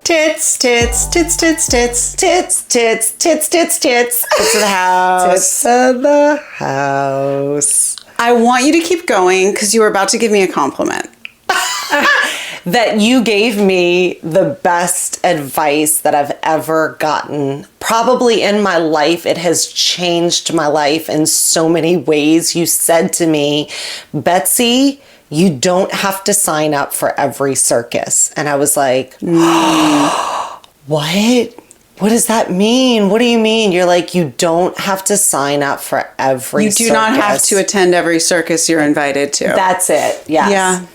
Tits, tits, tits, tits, tits, tits, tits, tits, tits, tits. Tits of the house. Tits of the house. I want you to keep going because you were about to give me a compliment. That you gave me the best advice that I've ever gotten. Probably in my life, it has changed my life in so many ways. You said to me, Betsy, you don't have to sign up for every circus. And I was like, what? What does that mean? What do you mean? You're like, you don't have to sign up for every circus. You do not have to attend every circus you're invited to. That's it. Yes. Yeah.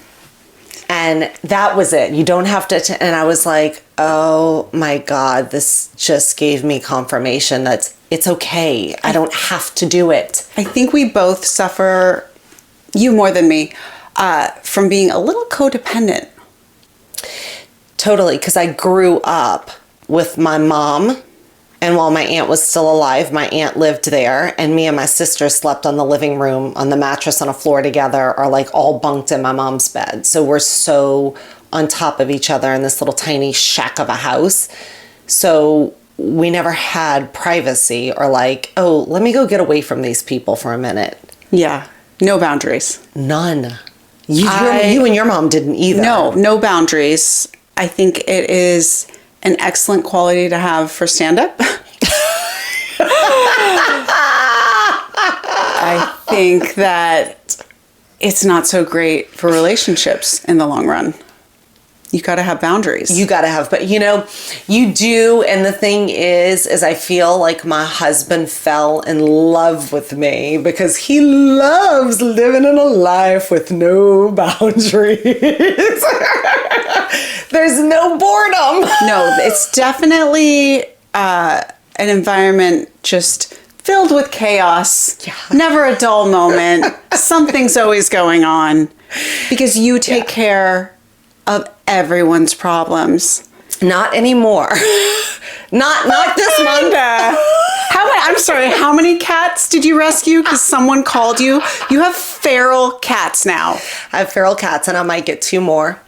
And that was it. You don't have to. And I was like, oh my God, this just gave me confirmation that it's okay. I don't have to do it. I think we both suffer, you more than me, from being a little codependent. Totally. Because I grew up with my mom. And while my aunt was still alive, my aunt lived there. And me and my sister slept on the living room on the mattress on a floor together, or like all bunked in my mom's bed. So we're so on top of each other in this little tiny shack of a house. So we never had privacy or like, oh, let me go get away from these people for a minute. Yeah. No boundaries. None. You and your mom didn't either. No boundaries. I think it is an excellent quality to have for stand-up. I think that it's not so great for relationships in the long run. You got to have boundaries. You got to have, but you do. And the thing is I feel like my husband fell in love with me because he loves living in a life with no boundaries. There's no boredom. No, it's definitely an environment just filled with chaos. Yeah. Never a dull moment. Something's always going on because you take care of everyone's problems. Not anymore. not this month. I'm sorry, how many cats did you rescue? Because someone called you. You have feral cats now. I have feral cats and I might get 2 more.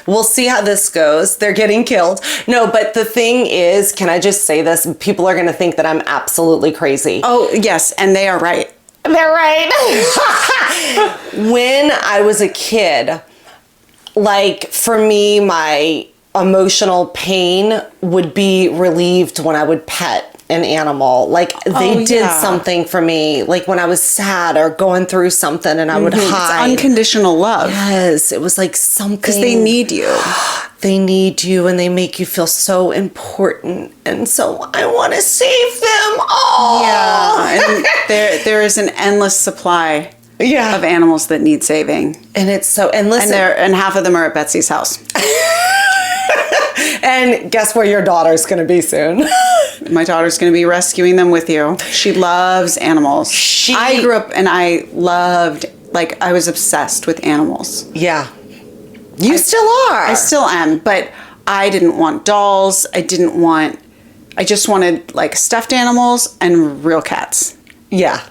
We'll see how this goes. They're getting killed. No, but the thing is, can I just say this? People are going to think that I'm absolutely crazy. Oh, yes, and they are right. They're right. When I was a kid, like for me, my emotional pain would be relieved when I would pet an animal. Like they did something for me, like when I was sad or going through something and I would hide. It's unconditional love. Yes, it was like something. Because they need you. They need you and they make you feel so important. And so I want to save them all. Yeah, and there is an endless supply of animals that need saving. And it's so, and listen. And half of them are at Betsy's house. And guess where your daughter's going to be soon? My daughter's going to be rescuing them with you. She loves animals. I grew up and I was obsessed with animals. Yeah. You still are. I still am, but I didn't want dolls. I just wanted like stuffed animals and real cats. Yeah.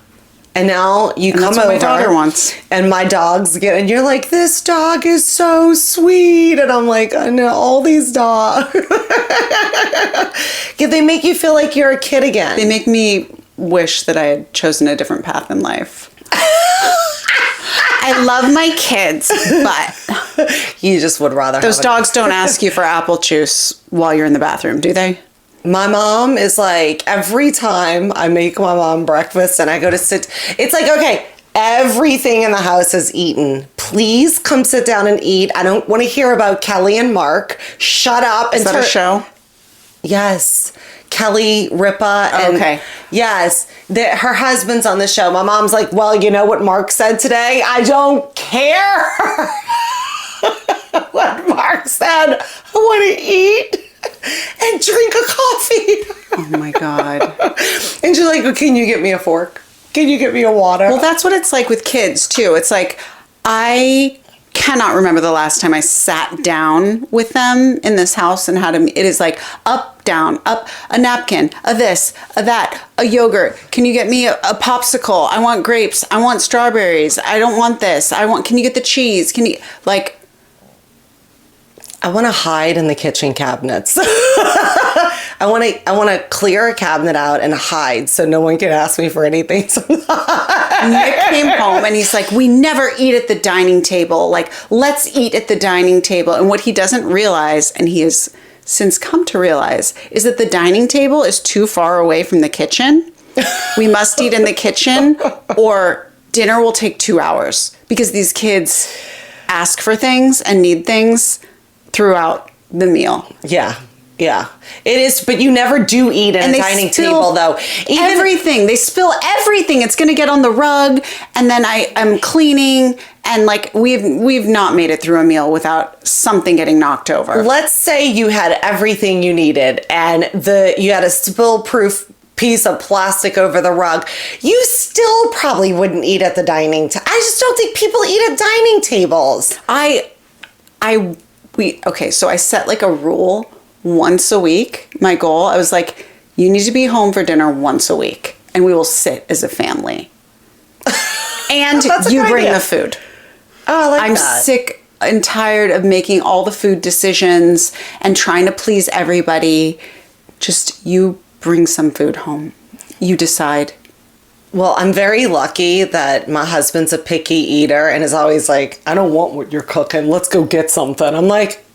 And now you come over. That's what my daughter wants. And my dogs and you're like, this dog is so sweet. And I'm like, I know all these dogs. They make you feel like you're a kid again. They make me wish that I had chosen a different path in life. I love my kids, but you just would rather those dogs don't ask you for apple juice while you're in the bathroom, do they? My mom is like, every time I make my mom breakfast and I go to sit, it's like, okay, everything in the house is eaten. Please come sit down and eat. I don't want to hear about Kelly and Mark. Shut up. Is that a show? Yes. Kelly Ripa. And okay. Yes. Her husband's on the show. My mom's like, well, you know what Mark said today? I don't care what Mark said. I want to eat and drink a coffee. Oh my God. And she's like, well, can you get me a fork? Can you get me a water? Well, that's what it's like with kids too. It's like, I cannot remember the last time I sat down with them in this house and had it is like up, down, up, a napkin, a this, a that, a yogurt. Can you get me a popsicle? I want grapes. I want strawberries. I don't want this. Can you get the cheese? I want to hide in the kitchen cabinets. I want to clear a cabinet out and hide so no one can ask me for anything. Nick came home and he's like, we never eat at the dining table. Like, let's eat at the dining table. And what he doesn't realize, and he has since come to realize, is that the dining table is too far away from the kitchen. We must eat in the kitchen or dinner will take 2 hours because these kids ask for things and need things throughout the meal. Yeah. Yeah, it is, but you never do eat at a dining table, though. Everything. They spill everything. It's going to get on the rug, and then I'm cleaning, and like we've not made it through a meal without something getting knocked over. Let's say you had everything you needed, and you had a spill-proof piece of plastic over the rug. You still probably wouldn't eat at the dining table. I just don't think people eat at dining tables. So I set like a rule. Once a week, my goal, I was like, you need to be home for dinner once a week and we will sit as a family. And you bring the food. Oh, I like I'm that. sick and tired of making all the food decisions and trying to please everybody. Just you bring some food home. You decide. Well, I'm very lucky that my husband's a picky eater and is always like, I don't want what you're cooking. Let's go get something. I'm like,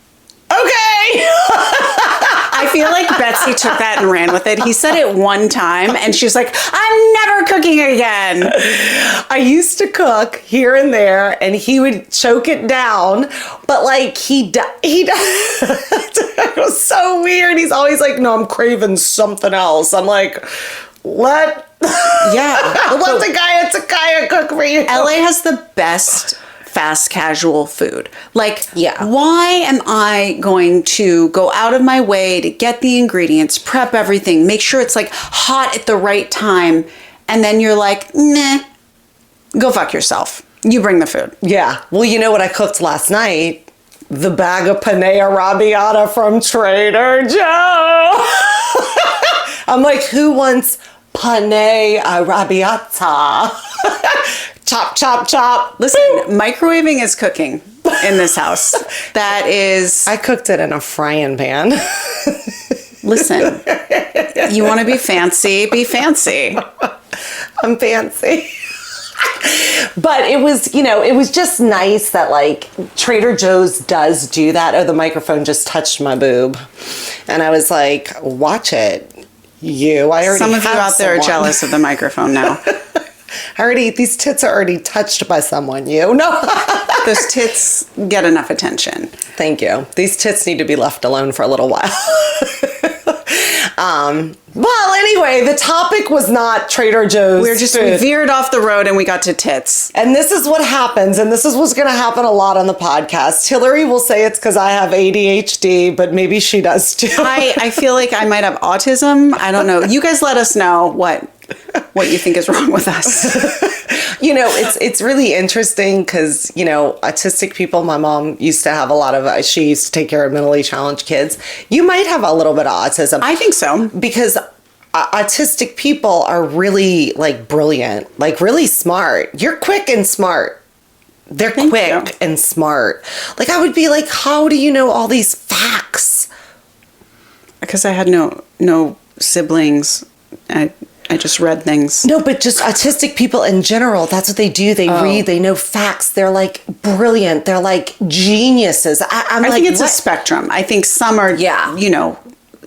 okay. I feel like Betsy took that and ran with it. He said it one time and she was like, I'm never cooking again. I used to cook here and there and he would choke it down, but like he it was so weird. He's always like, no, I'm craving something else. I'm like, let the guy at Takaya cook for you. LA has the best fast casual food. Like, yeah. Why am I going to go out of my way to get the ingredients, prep everything, make sure it's like hot at the right time, and then you're like, nah, go fuck yourself. You bring the food. Yeah. Well, you know what I cooked last night? The bag of penne arrabbiata from Trader Joe. I'm like, who wants penne arrabbiata? Chop, chop, chop. Listen, microwaving is cooking in this house. That is... I cooked it in a frying pan. Listen, you want to be fancy, be fancy. I'm fancy. But it was just nice that like Trader Joe's does do that. Oh, the microphone just touched my boob. And I was like, watch it. Some of you out there are jealous of the microphone now. These tits are already touched by someone, No. Those tits get enough attention. Thank you. These tits need to be left alone for a little while. Well, anyway, the topic was not Trader Joe's. We veered off the road and we got to tits. And this is what happens, and this is what's going to happen a lot on the podcast. Hillary will say it's because I have ADHD, but maybe she does too. I feel like I might have autism. I don't know. You guys let us know what you think is wrong with us. It's really interesting because, autistic people, my mom used to have she used to take care of mentally challenged kids. You might have a little bit of autism. I think so. Because autistic people are really like brilliant, like really smart. You're quick and smart. They're quick and smart. Like I would be like, how do you know all these facts? Because I had no siblings. I just read things. No, but just autistic people in general, that's what they do. They read, they know facts. They're like brilliant. They're like geniuses. I think it's a spectrum. I think some are,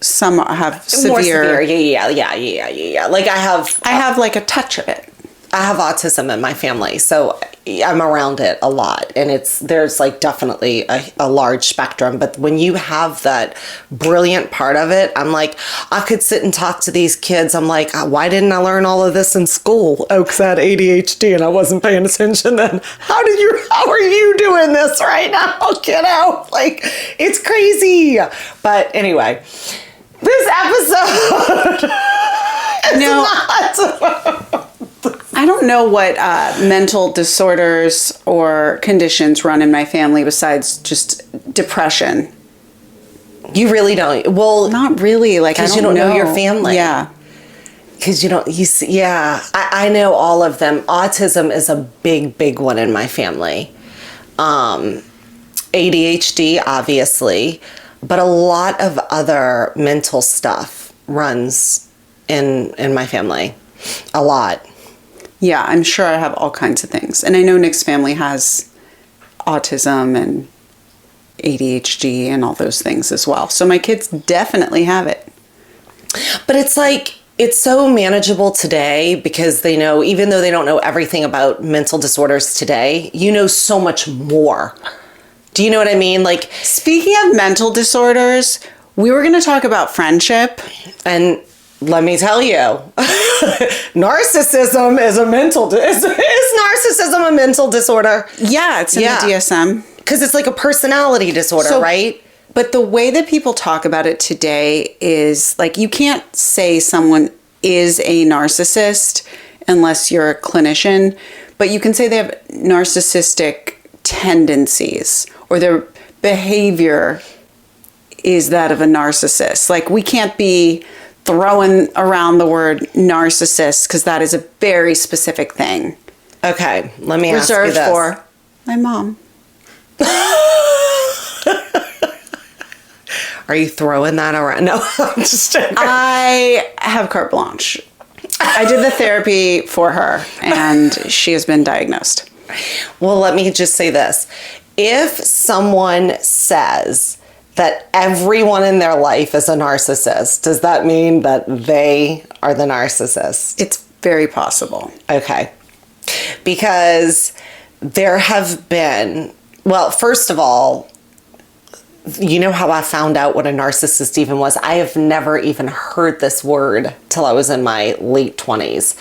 some have severe. More severe. Yeah. Like I have like a touch of it. I have autism in my family, so I'm around it a lot, and there's like definitely a large spectrum. But when you have that brilliant part of it, I'm like, I could sit and talk to these kids. I'm like, why didn't I learn all of this in school? Oh, because I had ADHD and I wasn't paying attention then. How are you doing this right now, kiddo? Like, it's crazy. But anyway, this episode I don't know what mental disorders or conditions run in my family besides just depression. You really don't? Well, not really. Like, because you don't know your family. Yeah. Because I know all of them. Autism is a big, big one in my family. ADHD, obviously, but a lot of other mental stuff runs in my family. A lot. Yeah, I'm sure I have all kinds of things. And I know Nick's family has autism and ADHD and all those things as well. So my kids definitely have it. But it's like, it's so manageable today because they know, even though they don't know everything about mental disorders today, you know so much more. Do you know what I mean? Like, Speaking of mental disorders, we were going to talk about friendship. and let me tell you, narcissism is is narcissism a mental disorder? Yeah, it's in Yeah. the DSM. Because it's like a personality disorder, right? But the way that people talk about it today is like, you can't say someone is a narcissist unless you're a clinician, but you can say they have narcissistic tendencies or their behavior is that of a narcissist. Like, we can't be throwing around the word narcissist because that is a very specific thing. Okay, let me ask you Reserved this. for my mom. Are you throwing that around? No, I'm just joking. I have carte blanche. I did the therapy for her and she has been diagnosed. Well, let me just say this. If someone says that everyone in their life is a narcissist, does that mean that they are the narcissist? It's very possible. Okay. Because there have been, well, first of all, you know how I found out what a narcissist even was? I have never even heard this word till I was in my late 20s.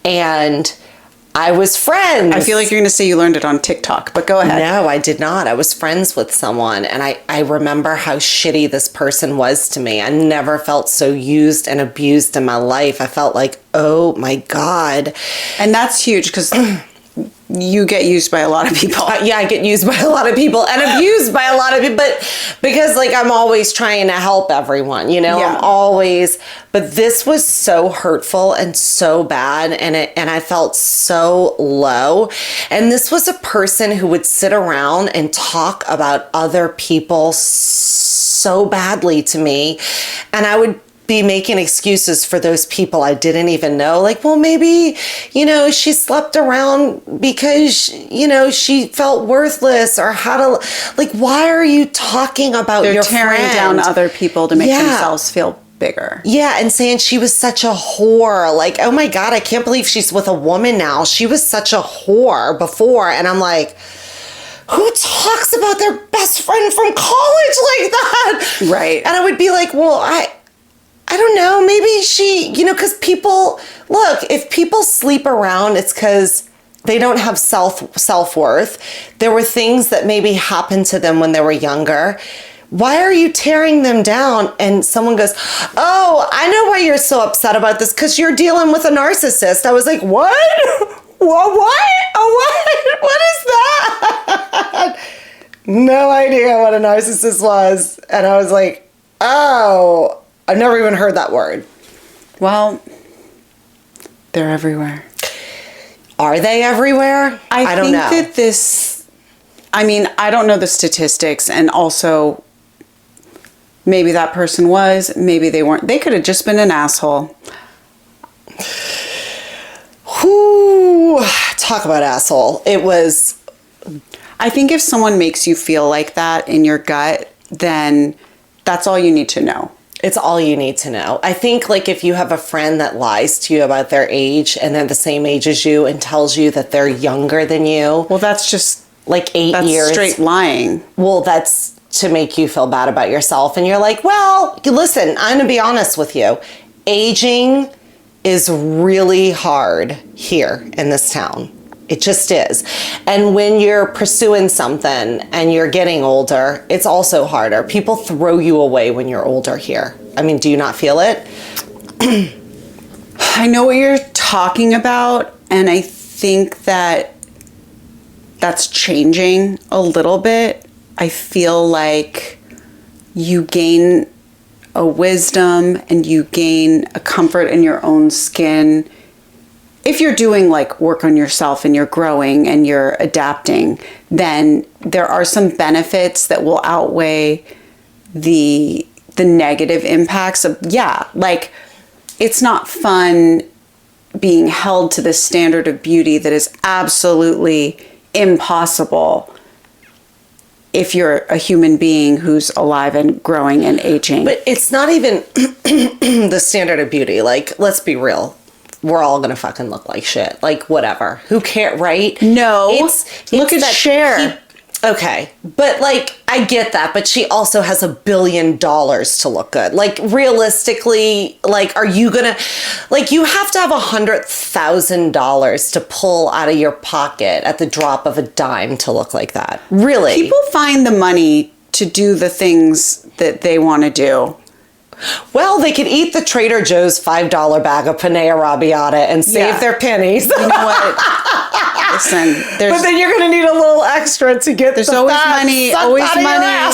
And I was friends. I feel like you're going to say you learned it on TikTok, but go ahead. No, I did not. I was friends with someone, and I remember how shitty this person was to me. I never felt so used and abused in my life. I felt like, oh my God. And that's huge because you get used by a lot of people. Yeah, I get used by a lot of people and abused by a lot of people, but because like I'm always trying to help everyone, you know, Yeah. I'm always, but this was so hurtful and so bad, and I felt so low. And this was a person who would sit around and talk about other people so badly to me, and I would be making excuses for those people I didn't even know. Like, well, maybe, you know, she slept around because, you know, she felt worthless or how to, like, why are you talking about They're your tearing friend? down other people to make Yeah. themselves feel bigger. Yeah, and saying she was such a whore. Like, oh my God, I can't believe she's with a woman now. She was such a whore before. And I'm like, who talks about their best friend from college like that? Right. And I would be like, well, I don't know, maybe she, you know, because people, look, if people sleep around, it's because they don't have self-worth. There were things that maybe happened to them when they were younger. Why are you tearing them down? And someone goes, oh, I know why you're so upset about this, because you're dealing with a narcissist. I was like, what? What? Oh, what? What is that? No idea what a narcissist was. And I was like, oh, I've never even heard that word. Well, they're everywhere. Are they everywhere? I don't know. that this, I mean, I don't know the statistics, and also maybe that person was, maybe they weren't. They could have just been an asshole. Whoo, talk about asshole. It was, I think if someone makes you feel like that in your gut, then that's all you need to know. it's all you need to know. I think like if you have a friend that lies to you about their age and they're the same age as you and tells you that they're younger than you, Well, that's just like 8 that's years. straight lying. Well, that's to make you feel bad about yourself. And you're like, well, listen, I'm going to be honest with you. Aging is really hard here in this town. It just is. And when you're pursuing something and you're getting older, it's also harder. People throw you away when you're older here. I mean, do you not feel it? I know what you're talking about, and I think that that's changing a little bit. I feel like you gain a wisdom and you gain a comfort in your own skin if you're doing like work on yourself and you're growing and you're adapting, then there are some benefits that will outweigh the negative impacts of, like it's not fun being held to this standard of beauty that is absolutely impossible if you're a human being who's alive and growing and aging. But it's not even the standard of beauty. Like, let's be real. We're all gonna fucking look like shit. Like, whatever. Who cares, right? No. Look at that Cher. Okay. But, like, I get that. But she also has $1 billion to look good. Like, realistically, like, are you gonna... Like, you have to have $100,000 to pull out of your pocket at the drop of a dime to look like that. Really? People find the money to do the things that they want to do. Well, they could eat the Trader Joe's $5 bag of Panea Arrabbiata and save their pennies. You know what? Listen, but then you're going to need a little extra to get there's always money, always money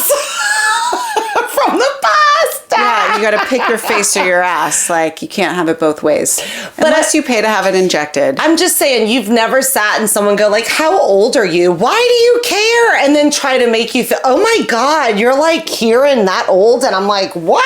from the pasta. Yeah, you got to pick your face or your ass. Like, you can't have it both ways. Unless you pay to have it injected. I'm just saying, you've never sat and someone go like, how old are you? Why do you care? And then try to make you feel, oh my God, you're like here and that old. And I'm like, what?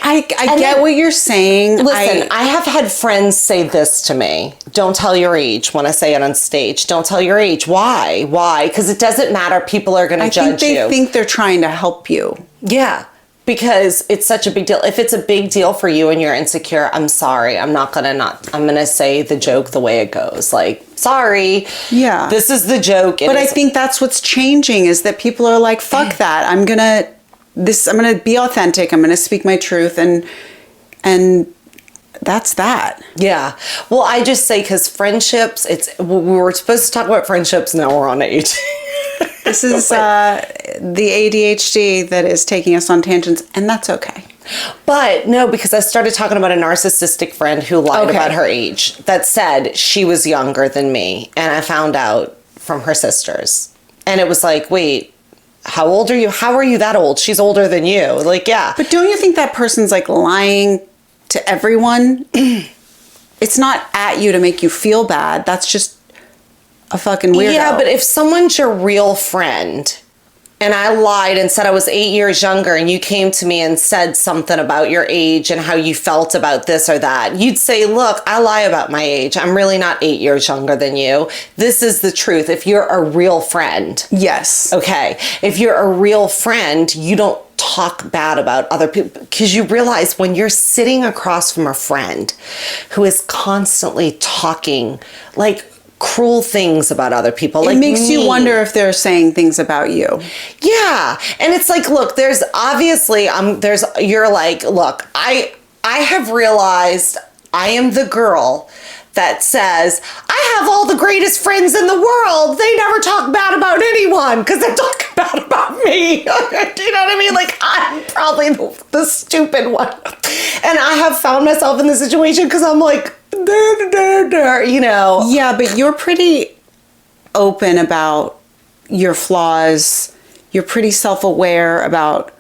I get what you're saying. Listen, I have had friends say this to me. Don't tell your age when I say it on stage. Don't tell your age. Why? Why? Because it doesn't matter. People are going to judge you. They think they're trying to help you. Yeah. Because it's such a big deal. If it's a big deal for you and you're insecure, I'm sorry. I'm going to say the joke the way it goes. Like, sorry. Yeah. This is the joke. But I think that's what's changing is that people are like, fuck that. I'm going to be authentic. I'm going to speak my truth. And that's that. Yeah. Well, I just say, because friendships, we were supposed to talk about friendships. Now we're on age. This is the ADHD that is taking us on tangents, and that's okay. But no, because I started talking about a narcissistic friend who lied about her age, that said she was younger than me. And I found out from her sisters. And it was like, wait, how old are you? How are you that old? She's older than you. Like, yeah. But don't you think that person's like lying to everyone? It's not at you to make you feel bad. That's just a fucking weirdo. Yeah, but if someone's your real friend and I lied and said I was 8 years younger and you came to me and said something about your age and how you felt about this or that, you'd say, look, I lie about my age. I'm really not 8 years younger than you. This is the truth. If you're a real friend. Yes. Okay. If you're a real friend, you don't talk bad about other people, because you realize when you're sitting across from a friend who is constantly talking like cruel things about other people, it like makes you wonder if they're saying things about you. Yeah. And it's like, look, there's obviously you're like, look, I have realized I am the girl that says, I have all the greatest friends in the world. They never talk bad about anyone because they talk bad about me. Do you know what I mean? Like, I'm probably the stupid one. And I have found myself in this situation because I'm like, you know. Yeah, but you're pretty open about your flaws. You're pretty self-aware about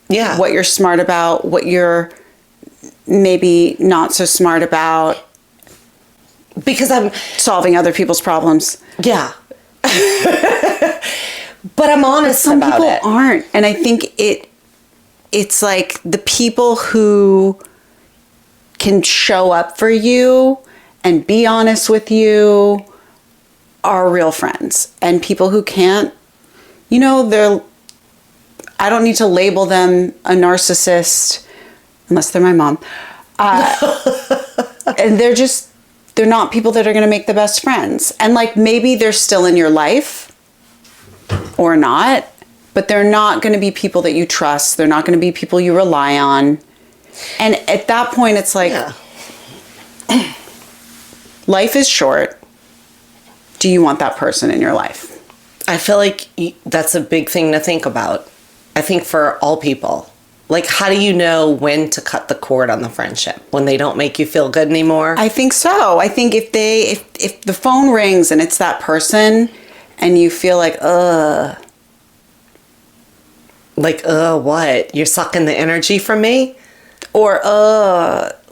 what you're smart about, what you're maybe not so smart about. Because I'm solving other people's problems. Yeah. But I'm honest about it. Some people aren't. And I think it's like the people who can show up for you and be honest with you are real friends. And people who can't, you know, I don't need to label them a narcissist unless they're my mom. And they're not people that are going to make the best friends. And like, maybe they're still in your life or not, but they're not going to be people that you trust. They're not going to be people you rely on. And at that point, it's like, life is short. Do you want that person in your life? I feel like that's a big thing to think about. I think for all people. Like, how do you know when to cut the cord on the friendship? When they don't make you feel good anymore? I think so. I think if the phone rings and it's that person and you feel like, what? You're sucking the energy from me? Or,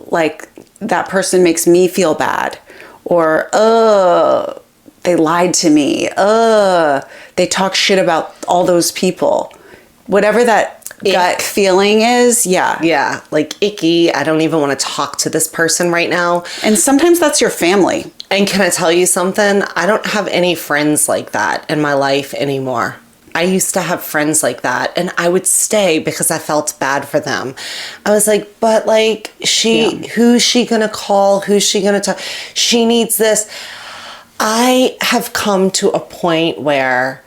like, that person makes me feel bad, or they lied to me, they talk shit about all those people. Whatever that gut feeling is, yeah. Yeah, like icky. I don't even want to talk to this person right now. And sometimes that's your family. And can I tell you something? I don't have any friends like that in my life anymore. I used to have friends like that, and I would stay because I felt bad for them. I was like, but like, who's she gonna call? Who's she gonna talk? She needs this. I have come to a point where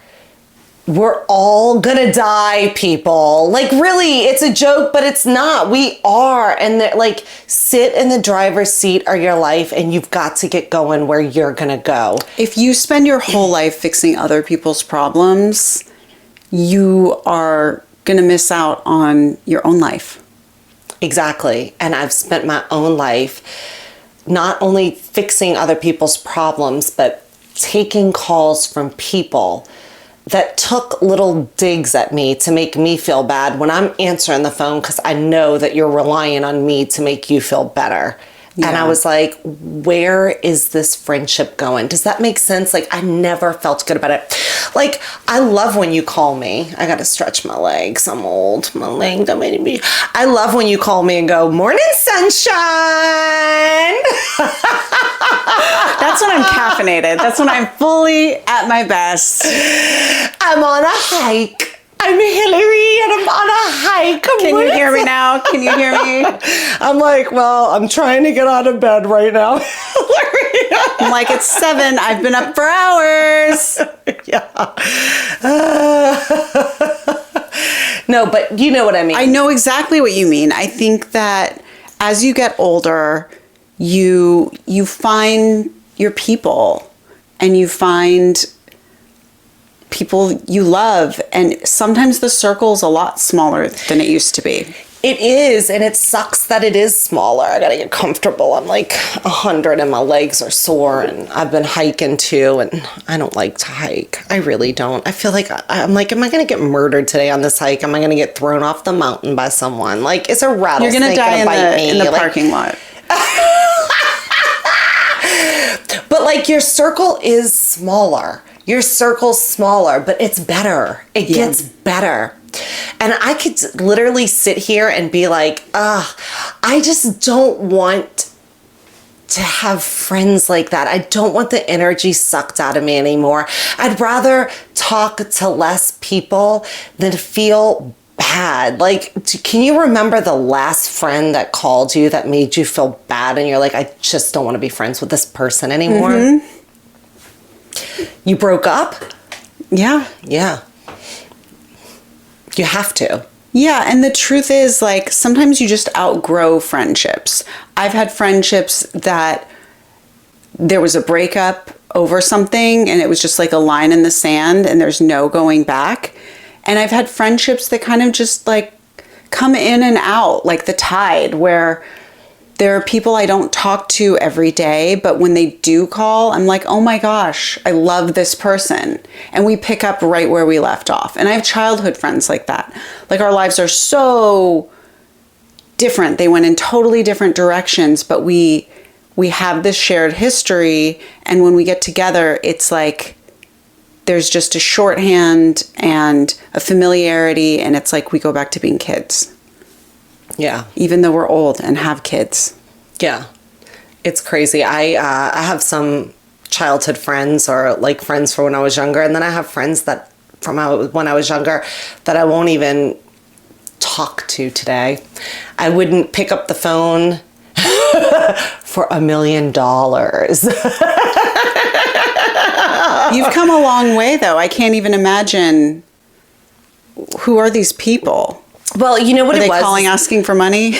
we're all gonna die, people. Like, really, it's a joke, but it's not. We are. And like, sit in the driver's seat of your life, and you've got to get going where you're gonna go. If you spend your whole life fixing other people's problems, you are gonna miss out on your own life. Exactly. And I've spent my own life not only fixing other people's problems, but taking calls from people that took little digs at me to make me feel bad when I'm answering the phone because I know that you're relying on me to make you feel better. Yeah. And I was like, where is this friendship going? Does that make sense? Like, I never felt good about it. Like, I love when you call me. I got to stretch my legs. I'm old. My leg don't make me. I love when you call me and go, morning, sunshine. That's when I'm caffeinated. That's when I'm fully at my best. I'm on a hike. I'm Hillary and I'm on a hike. Can you hear me now? Can you hear me? I'm like, well, I'm trying to get out of bed right now. I'm like, it's 7. I've been up for hours. Yeah. No, but you know what I mean. I know exactly what you mean. I think that as you get older, you find your people and you find people you love, and sometimes the circle's a lot smaller than it used to be. It is, and it sucks that it is smaller. I gotta get comfortable. I'm like 100 and my legs are sore, and I've been hiking too, and I don't like to hike. I really don't. I feel like I'm like, am I gonna get murdered today on this hike? Am I gonna get thrown off the mountain by someone? Like, is a rattlesnake You're gonna die bite me? in the Like, parking lot. But like, your circle is smaller. Your circle's smaller, but it's better. It gets better. And I could literally sit here and be like, I just don't want to have friends like that. I don't want the energy sucked out of me anymore. I'd rather talk to less people than feel bad. Like, can you remember the last friend that called you that made you feel bad and you're like, I just don't want to be friends with this person anymore? Mm-hmm. You broke up? Yeah. Yeah. You have to. Yeah, and the truth is, like, sometimes you just outgrow friendships. I've had friendships that there was a breakup over something and it was just like a line in the sand and there's no going back. And I've had friendships that kind of just like come in and out like the tide, where there are people I don't talk to every day, but when they do call, I'm like, oh my gosh, I love this person. And we pick up right where we left off. And I have childhood friends like that. Like, our lives are so different. They went in totally different directions, but we have this shared history. And when we get together, it's like there's just a shorthand and a familiarity. And it's like we go back to being kids. Yeah. Even though we're old and have kids. Yeah. It's crazy. I have some childhood friends, or like friends from when I was younger. And then I have friends that from when I was younger that I won't even talk to today. I wouldn't pick up the phone for $1 million. You've come a long way, though. I can't even imagine. Who are these people? Well, you know what Are it they was? calling asking for money?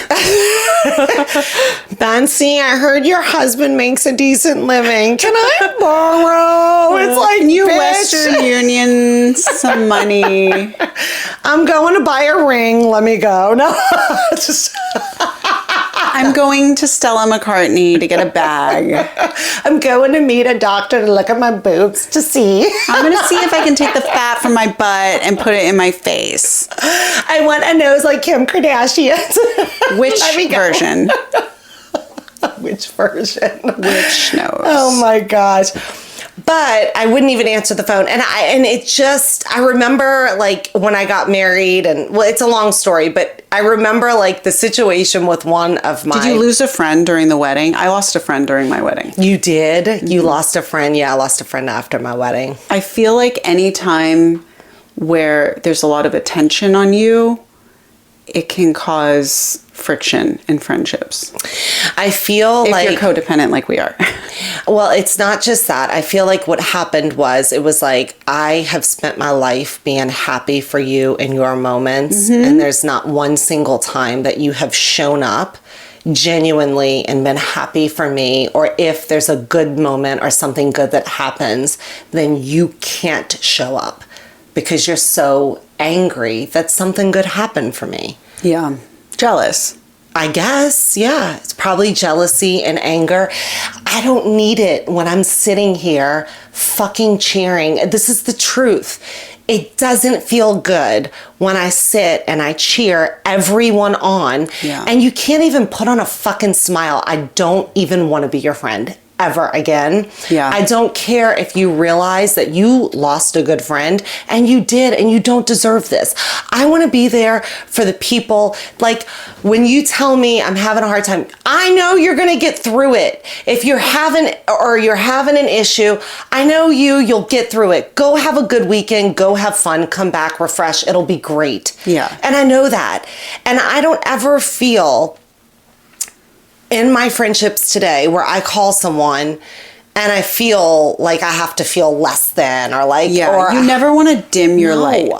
Bancy, I heard your husband makes a decent living. Can I borrow? It's like, Can you bitch. Western Union some money? I'm going to buy a ring. Let me go. No, just I'm going to Stella McCartney to get a bag. I'm going to meet a doctor to look at my boobs to see. I'm going to see if I can take the fat from my butt and put it in my face. I want a nose like Kim Kardashian. Which version? Which version? Which knows? Oh my gosh. But I wouldn't even answer the phone. And I remember like when I got married and well, it's a long story, but I remember like the situation with one of my... Did you lose a friend during the wedding? I lost a friend during my wedding. You did? You lost a friend? Yeah, I lost a friend after my wedding. I feel like any time where there's a lot of attention on you, it can cause friction in friendships. I feel if like... you're codependent like we are. Well, it's not just that. I feel like what happened was it was like I have spent my life being happy for you in your moments. And there's not one single time that you have shown up genuinely and been happy for me. Or if there's a good moment or something good that happens, then you can't show up because you're so angry that something good happened for me. Yeah. Jealous. I guess, yeah. It's probably jealousy and anger. I don't need it when I'm sitting here fucking cheering. This is the truth. It doesn't feel good when I sit and I cheer everyone on. Yeah. And you can't even put on a fucking smile. I don't even want to be your friend ever again. Yeah. I don't care if you realize that you lost a good friend, and you did, and you don't deserve this. I want to be there for the people. Like when you tell me I'm having a hard time, I know you're going to get through it. If you're having an issue, I know you'll get through it. Go have a good weekend, go have fun, come back, refresh. It'll be great. Yeah. And I know that. And I don't ever feel in my friendships today where I call someone and I feel like I have to feel less than or like... Yeah, or you never want to dim your light.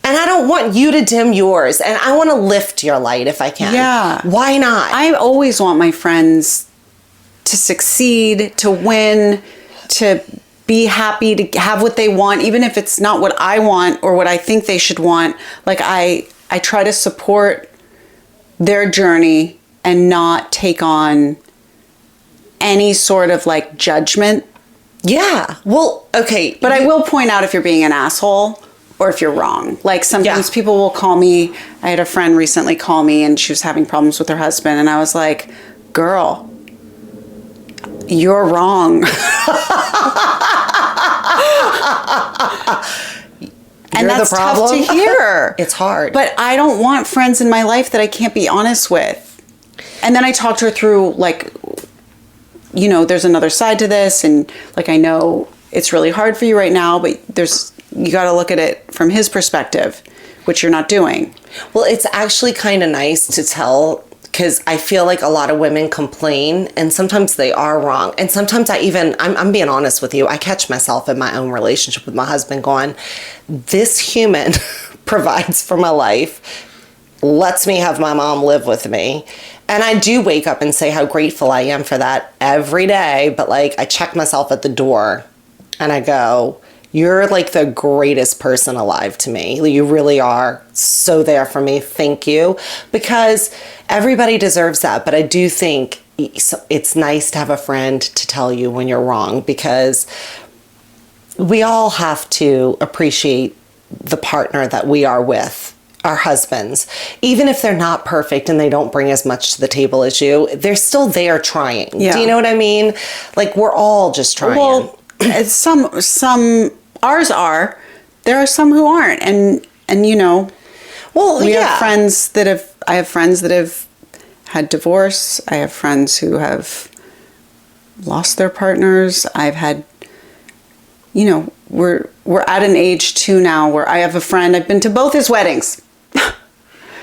And I don't want you to dim yours. And I want to lift your light if I can. Yeah. Why not? I always want my friends to succeed, to win, to be happy, to have what they want, even if it's not what I want or what I think they should want. Like I try to support their journey and not take on any sort of like judgment. Yeah. Well, okay. But I will point out if you're being an asshole or if you're wrong. Like sometimes Yeah. people will call me. I had a friend recently call me and she was having problems with her husband. And I was like, girl, you're wrong. And You're that's the problem. tough to hear. It's hard. But I don't want friends in my life that I can't be honest with. And then I talked her through, like, you know, there's another side to this. And, like, I know it's really hard for you right now, but you got to look at it from his perspective, which you're not doing. Well, it's actually kind of nice to tell, because I feel like a lot of women complain and sometimes they are wrong. And sometimes I'm being honest with you, I catch myself in my own relationship with my husband going, this human provides for my life, lets me have my mom live with me. And I do wake up and say how grateful I am for that every day. But like, I check myself at the door and I go, you're like the greatest person alive to me. You really are so there for me. Thank you. Because everybody deserves that. But I do think it's nice to have a friend to tell you when you're wrong, because we all have to appreciate the partner that we are with. Our husbands, even if they're not perfect and they don't bring as much to the table as you, they're still there trying. Yeah. Do you know what I mean? Like, we're all just trying. Well, some ours are. There are some who aren't, and you know, well, we yeah. have friends that have. I have friends that have had divorce. I have friends who have lost their partners. I've had, you know, we're at an age too now where I have a friend. I've been to both his weddings.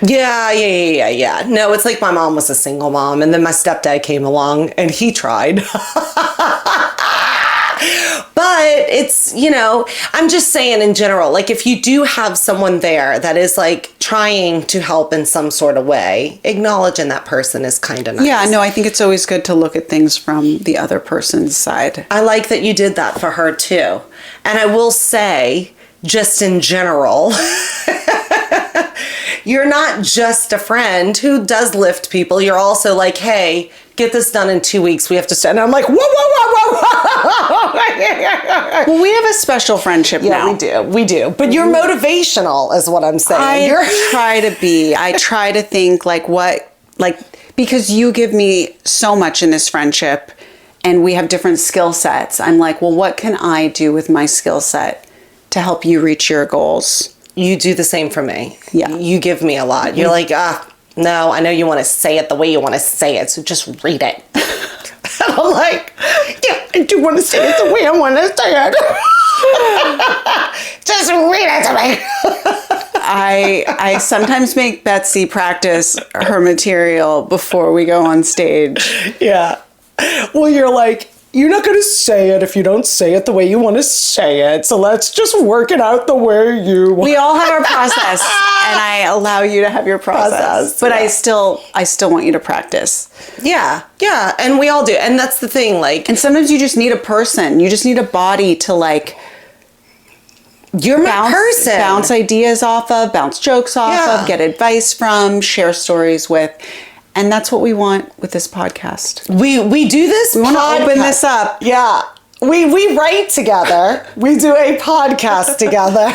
Yeah. No, it's like my mom was a single mom, and then my stepdad came along and he tried. But it's, you know, I'm just saying in general, like if you do have someone there that is like trying to help in some sort of way, acknowledging that person is kind of nice. Yeah, no, I think it's always good to look at things from the other person's side. I like that you did that for her too. And I will say, just in general, you're not just a friend who does lift people. You're also like, hey, get this done in 2 weeks. We have to start. And I'm like, whoa. Well, we have a special friendship now. Yeah, we do. But you're motivational is what I'm saying. I try to think like because you give me so much in this friendship and we have different skill sets. I'm like, well, what can I do with my skill set to help you reach your goals? You do the same for me. Yeah. You give me a lot. You're like, no, I know you want to say it the way you want to say it, so just read it. And I'm like, yeah, I do want to say it the way I want to say it. Just read it to me. I sometimes make Betsy practice her material before we go on stage. Yeah. Well, you're like, you're not going to say it if you don't say it the way you want to say it. So let's just work it out the way you want. We all have our process, and I allow you to have your process. But yeah. I still want you to practice. Yeah. Yeah. And we all do. And that's the thing. Like, And sometimes you just need a person. You just need a body to like you're my person. bounce ideas off of, bounce jokes off Yeah. of, get advice from, share stories with. And that's what we want with this podcast. We do this. We want to open this up. Yeah. We write together. We do a podcast together.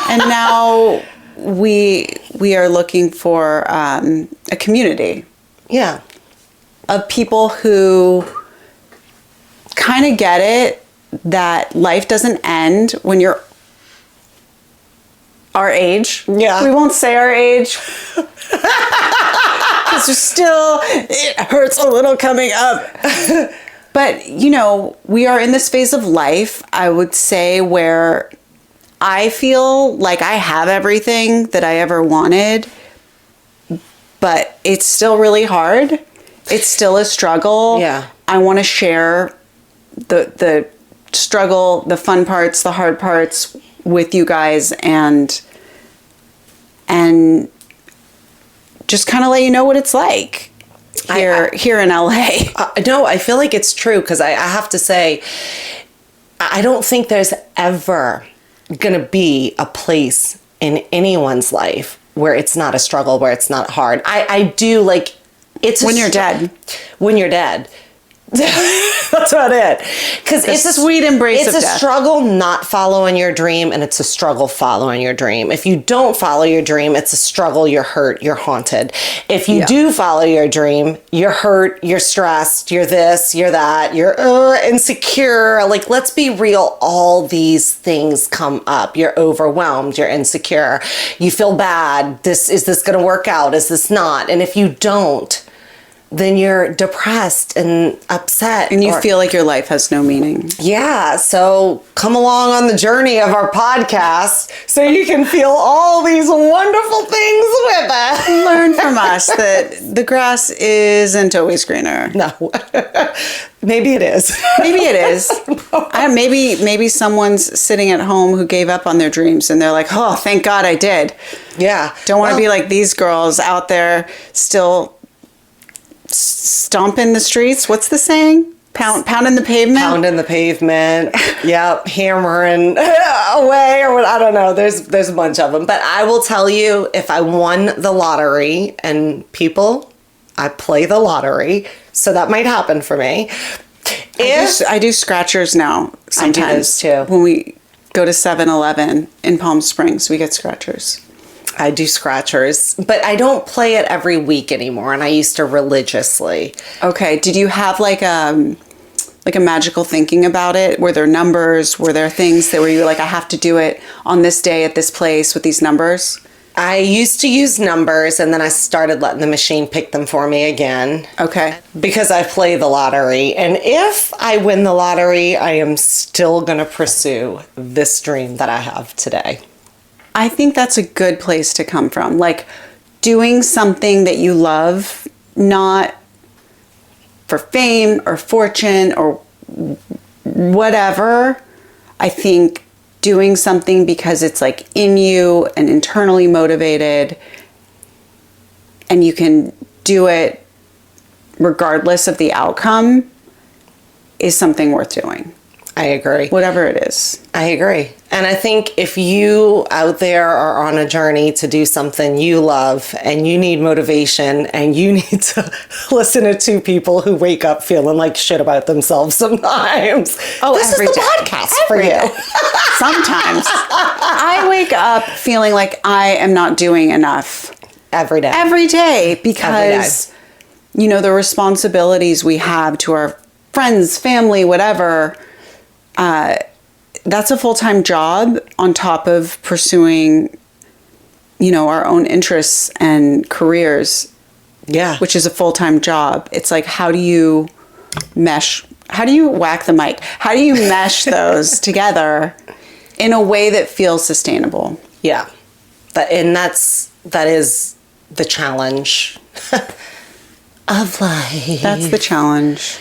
And now we are looking for a community Yeah. of people who kind of get it that life doesn't end when you're our age. Yeah. We won't say our age. Because it hurts a little coming up. But, you know, we are in this phase of life, I would say, where I feel like I have everything that I ever wanted, but it's still really hard. It's still a struggle. Yeah. I want to share the struggle, the fun parts, the hard parts with you guys and just kind of let you know what it's like here in LA. No, I feel like it's true because I have to say, I don't think there's ever going to be a place in anyone's life where it's not a struggle, where it's not hard. I do like it's When you're dead. When you're dead. That's about it. Because it's a sweet embrace It's of a death. struggle not following your dream, and it's a struggle following your dream. If you don't follow your dream, it's a struggle. You're hurt. You're haunted. If you do follow your dream, you're hurt. You're stressed. You're this. You're that. You're insecure. Like, let's be real. All these things come up. You're overwhelmed. You're insecure. You feel bad. Is this going to work out? Is this not? And if you don't, then you're depressed and upset. And you feel like your life has no meaning. Yeah, so come along on the journey of our podcast so you can feel all these wonderful things with us. Learn from us that the grass isn't always greener. No, maybe it is. Maybe it is. Maybe someone's sitting at home who gave up on their dreams and they're like, oh, thank God I did. Yeah. Don't want to be like these girls out there still stomping the streets. What's the saying? Pounding the pavement? Pounding the pavement. Yep. Hammering away or what, I don't know. There's a bunch of them. But I will tell you, if I won the lottery, and people, I play the lottery, so that might happen for me. I do scratchers now sometimes. those too. When we go to 7-Eleven in Palm Springs, we get scratchers. I do scratchers, but I don't play it every week anymore, and I used to religiously. Okay. Did you have like a magical thinking about it? Were there numbers? Were there things that were you like, I have to do it on this day at this place with these numbers? I used to use numbers, and then I started letting the machine pick them for me again. Okay. Because I play the lottery. And if I win the lottery, I am still going to pursue this dream that I have today. I think that's a good place to come from. Like doing something that you love, not for fame or fortune or whatever. I think doing something because it's like in you and internally motivated, and you can do it regardless of the outcome, is something worth doing. I agree. Whatever it is. I agree. And I think if you out there are on a journey to do something you love and you need motivation and you need to listen to two people who wake up feeling like shit about themselves sometimes, this is the podcast for you. Sometimes. I wake up feeling like I am not doing enough. Every day. Every day because the responsibilities we have to our friends, family, whatever, that's a full-time job on top of pursuing, our own interests and careers, Yeah. which is a full-time job. It's like, how do you whack the mic? How do you mesh those together in a way that feels sustainable? Yeah. That is the challenge of life. That's the challenge.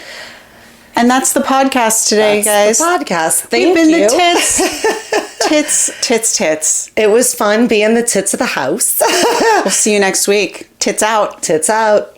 And that's the podcast today, guys. The podcast. Thank We've been you. the tits. It was fun being the tits of the house. We'll see you next week. Tits out. Tits out.